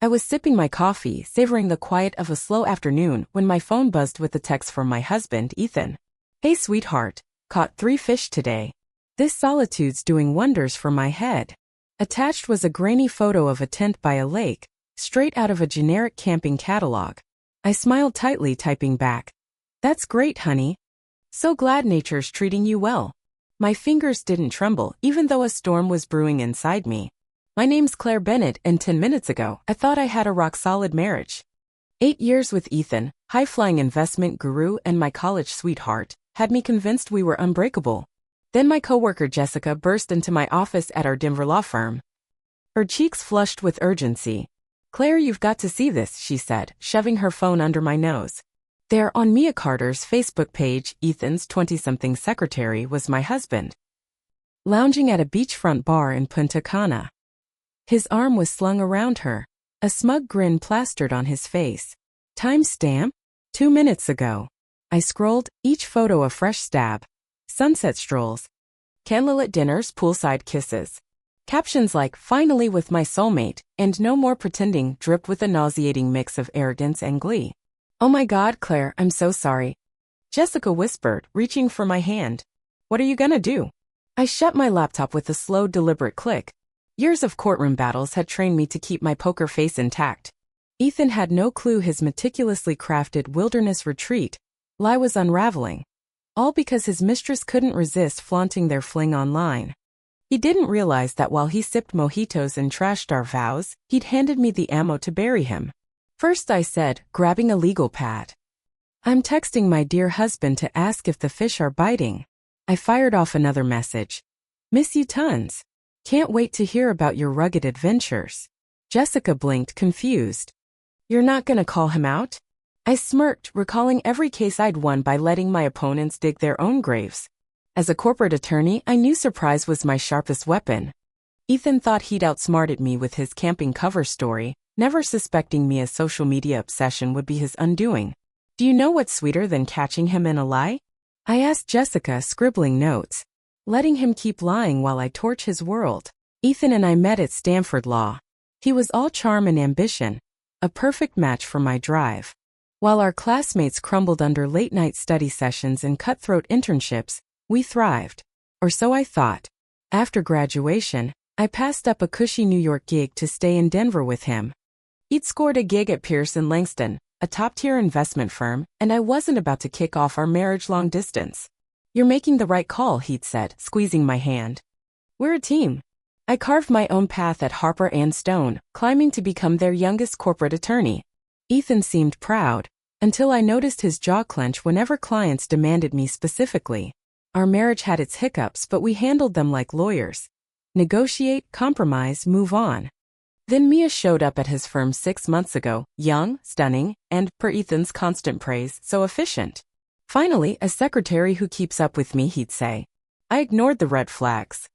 I was sipping my coffee, savoring the quiet of a slow afternoon, when my phone buzzed with a text from my husband, Ethan. Hey sweetheart, caught 3 fish today. This solitude's doing wonders for my head. Attached was a grainy photo of a tent by a lake, straight out of a generic camping catalog. I smiled tightly, typing back. That's great, honey. So glad nature's treating you well. My fingers didn't tremble, even though a storm was brewing inside me. My name's Claire Bennett, and 10 minutes ago, I thought I had a rock-solid marriage. 8 years with Ethan, high-flying investment guru and my college sweetheart, had me convinced we were unbreakable. Then my coworker Jessica burst into my office at our Denver law firm. Her cheeks flushed with urgency. Claire, you've got to see this, she said, shoving her phone under my nose. There, on Mia Carter's Facebook page, Ethan's 20-something secretary was my husband, lounging at a beachfront bar in Punta Cana. His arm was slung around her, a smug grin plastered on his face. Timestamp? 2 minutes ago. I scrolled, each photo a fresh stab. Sunset strolls, candlelit dinners, poolside kisses. Captions like, finally with my soulmate, and no more pretending, drip with a nauseating mix of arrogance and glee. Oh my God, Claire, I'm so sorry. Jessica whispered, reaching for my hand. What are you gonna do? I shut my laptop with a slow, deliberate click. Years of courtroom battles had trained me to keep my poker face intact. Ethan had no clue his meticulously crafted wilderness retreat lie was unraveling. All because his mistress couldn't resist flaunting their fling online. He didn't realize that while he sipped mojitos and trashed our vows, he'd handed me the ammo to bury him. First, I said, grabbing a legal pad. I'm texting my dear husband to ask if the fish are biting. I fired off another message. Miss you tons. Can't wait to hear about your rugged adventures. Jessica blinked, confused. You're not gonna call him out? I smirked, recalling every case I'd won by letting my opponents dig their own graves. As a corporate attorney, I knew surprise was my sharpest weapon. Ethan thought he'd outsmarted me with his camping cover story, never suspecting Mia's social media obsession would be his undoing. Do you know what's sweeter than catching him in a lie? I asked Jessica, scribbling notes. Letting him keep lying while I torch his world. Ethan and I met at Stanford Law. He was all charm and ambition, a perfect match for my drive. While our classmates crumbled under late-night study sessions and cutthroat internships, we thrived. Or so I thought. After graduation, I passed up a cushy New York gig to stay in Denver with him. He'd scored a gig at Pierce & Langston, a top-tier investment firm, and I wasn't about to kick off our marriage long distance. You're making the right call, he'd said, squeezing my hand. We're a team. I carved my own path at Harper & Stone, climbing to become their youngest corporate attorney. Ethan seemed proud, until I noticed his jaw clench whenever clients demanded me specifically. Our marriage had its hiccups, but we handled them like lawyers. Negotiate, compromise, move on. Then Mia showed up at his firm 6 months ago, young, stunning, and, per Ethan's constant praise, so efficient. Finally, a secretary who keeps up with me, he'd say. I ignored the red flags.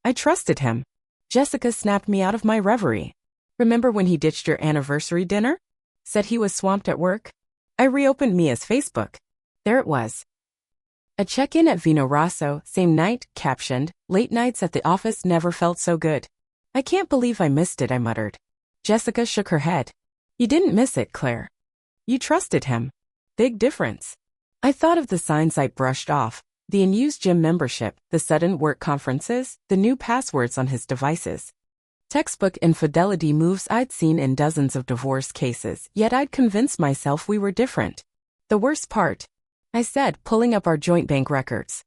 I trusted him. Jessica snapped me out of my reverie. Remember when he ditched your anniversary dinner? Said he was swamped at work? I reopened Mia's Facebook. There it was. A check-in at Vino Rosso, same night, captioned, late nights at the office never felt so good. I can't believe I missed it, I muttered. Jessica shook her head. You didn't miss it, Claire. You trusted him. Big difference. I thought of the signs I'd brushed off, the unused gym membership, the sudden work conferences, the new passwords on his devices. Textbook infidelity moves I'd seen in dozens of divorce cases, yet I'd convinced myself we were different. The worst part, I said, pulling up our joint bank records.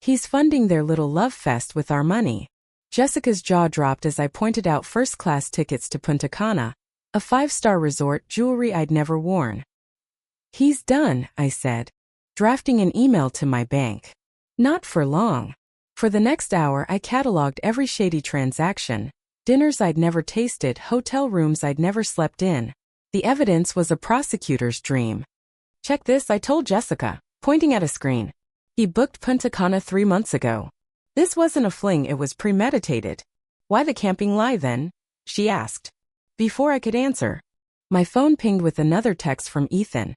He's funding their little love fest with our money. Jessica's jaw dropped as I pointed out first-class tickets to Punta Cana, a 5-star resort, jewelry I'd never worn. He's done, I said, drafting an email to my bank. Not for long. For the next hour, I cataloged every shady transaction, dinners I'd never tasted, hotel rooms I'd never slept in. The evidence was a prosecutor's dream. Check this, I told Jessica, pointing at a screen. He booked Punta Cana 3 months ago. This wasn't a fling, it was premeditated. Why the camping lie then? She asked. Before I could answer, my phone pinged with another text from Ethan.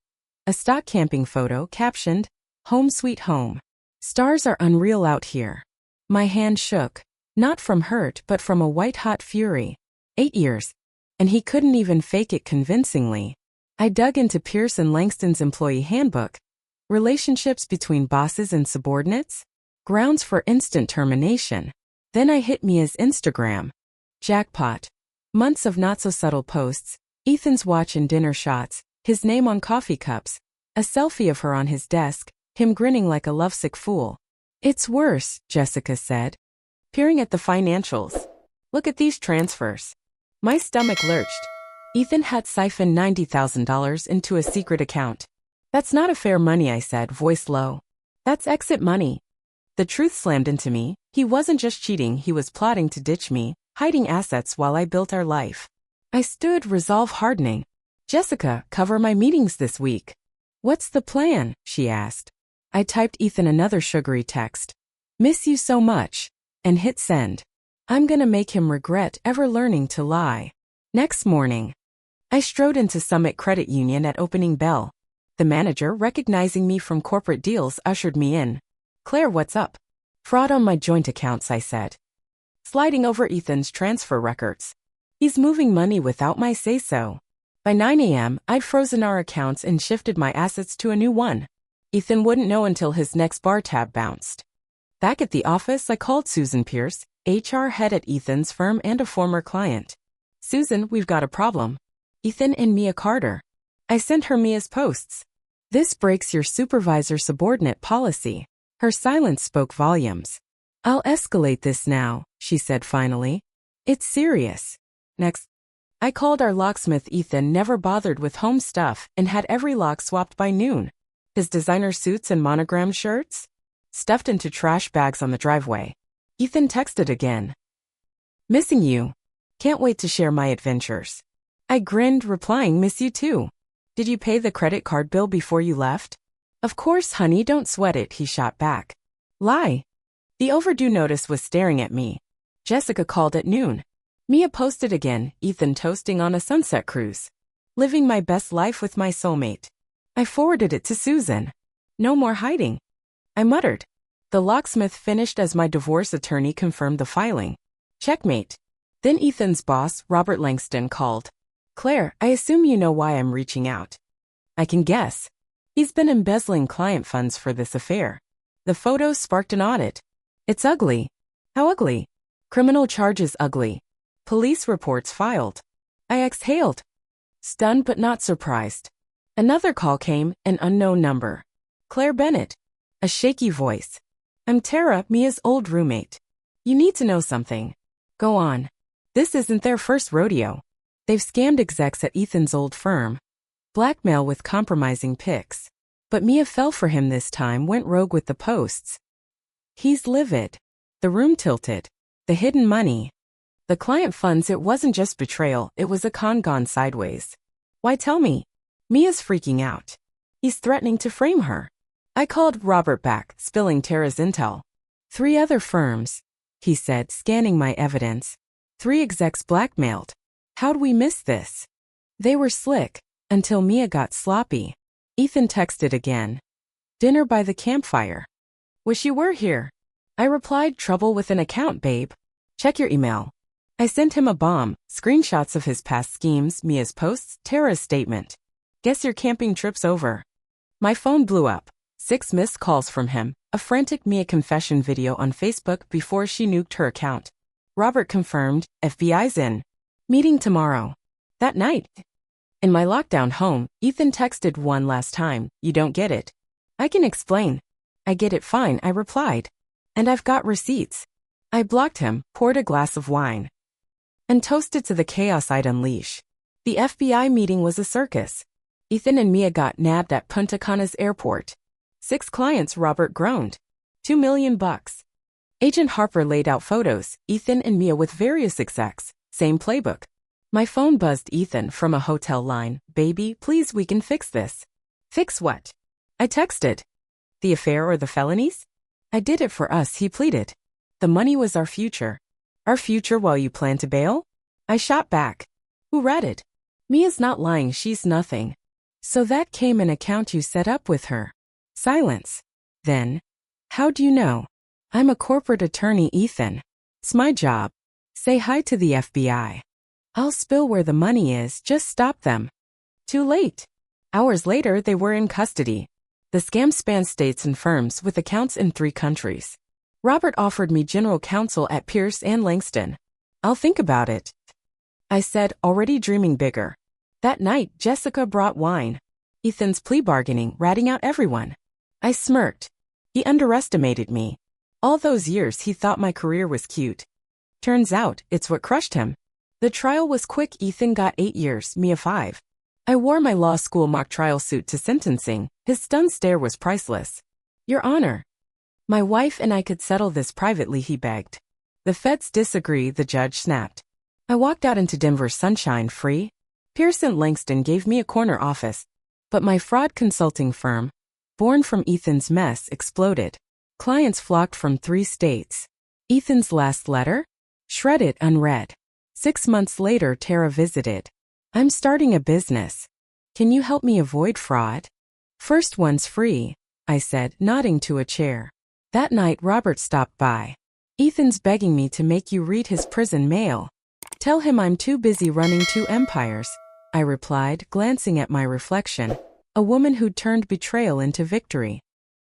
A stock camping photo captioned, Home Sweet Home. Stars are unreal out here. My hand shook, not from hurt but from a white-hot fury. 8 years. And he couldn't even fake it convincingly. I dug into Pierce and Langston's employee handbook. Relationships between bosses and subordinates? Grounds for instant termination. Then I hit Mia's Instagram. Jackpot. Months of not-so-subtle posts, Ethan's watch and dinner shots, his name on coffee cups, a selfie of her on his desk, him grinning like a lovesick fool. It's worse, Jessica said. Peering at the financials. Look at these transfers. My stomach lurched. Ethan had siphoned $90,000 into a secret account. That's not a fair money, I said, voice low. That's exit money. The truth slammed into me. He wasn't just cheating, he was plotting to ditch me, hiding assets while I built our life. I stood, resolve hardening. Jessica, cover my meetings this week. What's the plan? She asked. I typed Ethan another sugary text. Miss you so much. And hit send. I'm gonna make him regret ever learning to lie. Next morning, I strode into Summit Credit Union at opening bell. The manager, recognizing me from corporate deals, ushered me in. Claire, what's up? Fraud on my joint accounts, I said. Sliding over Ethan's transfer records. He's moving money without my say-so. By 9 a.m., I'd frozen our accounts and shifted my assets to a new one. Ethan wouldn't know until his next bar tab bounced. Back at the office, I called Susan Pierce, HR head at Ethan's firm and a former client. Susan, we've got a problem. Ethan and Mia Carter. I sent her Mia's posts. This breaks your supervisor-subordinate policy. Her silence spoke volumes. I'll escalate this now, she said finally. It's serious. Next, I called our locksmith. Ethan never bothered with home stuff and had every lock swapped by noon. His designer suits and monogram shirts? Stuffed into trash bags on the driveway. Ethan texted again. Missing you. Can't wait to share my adventures. I grinned, replying, miss you too. Did you pay the credit card bill before you left? Of course, honey, don't sweat it, he shot back. Lie. The overdue notice was staring at me. Jessica called at noon. Mia posted again, Ethan toasting on a sunset cruise. Living my best life with my soulmate. I forwarded it to Susan. No more hiding. I muttered. The locksmith finished as my divorce attorney confirmed the filing. Checkmate. Then Ethan's boss, Robert Langston, called. Claire, I assume you know why I'm reaching out. I can guess. He's been embezzling client funds for this affair. The photos sparked an audit. It's ugly. How ugly? Criminal charges ugly. Police reports filed. I exhaled. Stunned but not surprised. Another call came, an unknown number. Claire Bennett. A shaky voice. I'm Tara, Mia's old roommate. You need to know something. Go on. This isn't their first rodeo. They've scammed execs at Ethan's old firm. Blackmail with compromising pics. But Mia fell for him this time, went rogue with the posts. He's livid. The room tilted. The hidden money. The client funds, it wasn't just betrayal, it was a con gone sideways. Why tell me? Mia's freaking out. He's threatening to frame her. I called Robert back, spilling Tara's intel. 3 other firms, he said, scanning my evidence. 3 execs blackmailed. How'd we miss this? They were slick, until Mia got sloppy. Ethan texted again. Dinner by the campfire. Wish you were here. I replied, trouble with an account, babe. Check your email. I sent him a bomb, screenshots of his past schemes, Mia's posts, Tara's statement. Guess your camping trip's over. My phone blew up. 6 missed calls from him, a frantic Mia confession video on Facebook before she nuked her account. Robert confirmed, FBI's in. Meeting tomorrow. That night. In my lockdown home, Ethan texted one last time, you don't get it. I can explain. I get it fine, I replied. And I've got receipts. I blocked him, poured a glass of wine. And toasted to the chaos I'd unleash. The FBI meeting was a circus. Ethan and Mia got nabbed at Punta Cana's airport. 6 clients, Robert groaned. $2 million. Agent Harper laid out photos, Ethan and Mia with various execs, same playbook. My phone buzzed Ethan from a hotel line. Baby, please, we can fix this. Fix what? I texted. The affair or the felonies? I did it for us, he pleaded. The money was our future. Our future while you plan to bail? I shot back. Who ratted? Mia's not lying, she's nothing. So that came an account you set up with her. Silence. Then, how do you know? I'm a corporate attorney, Ethan. It's my job. Say hi to the FBI. I'll spill where the money is, just stop them. Too late. Hours later, they were in custody. The scam spanned states and firms with accounts in 3 countries. Robert offered me general counsel at Pierce and Langston. I'll think about it, I said, already dreaming bigger. That night, Jessica brought wine. Ethan's plea bargaining, ratting out everyone. I smirked. He underestimated me. All those years he thought my career was cute. Turns out, it's what crushed him. The trial was quick. Ethan got 8 years, Mia 5. I wore my law school mock trial suit to sentencing. His stunned stare was priceless. Your Honor, my wife and I could settle this privately, he begged. The feds disagree, the judge snapped. I walked out into Denver's sunshine free. Pierce and Langston gave me a corner office, but my fraud consulting firm, born from Ethan's mess, exploded. Clients flocked from 3 states. Ethan's last letter? Shredded unread. 6 months later, Tara visited. I'm starting a business. Can you help me avoid fraud? First one's free, I said, nodding to a chair. That night, Robert stopped by. Ethan's begging me to make you read his prison mail. Tell him I'm too busy running 2 empires, I replied, glancing at my reflection, a woman who'd turned betrayal into victory.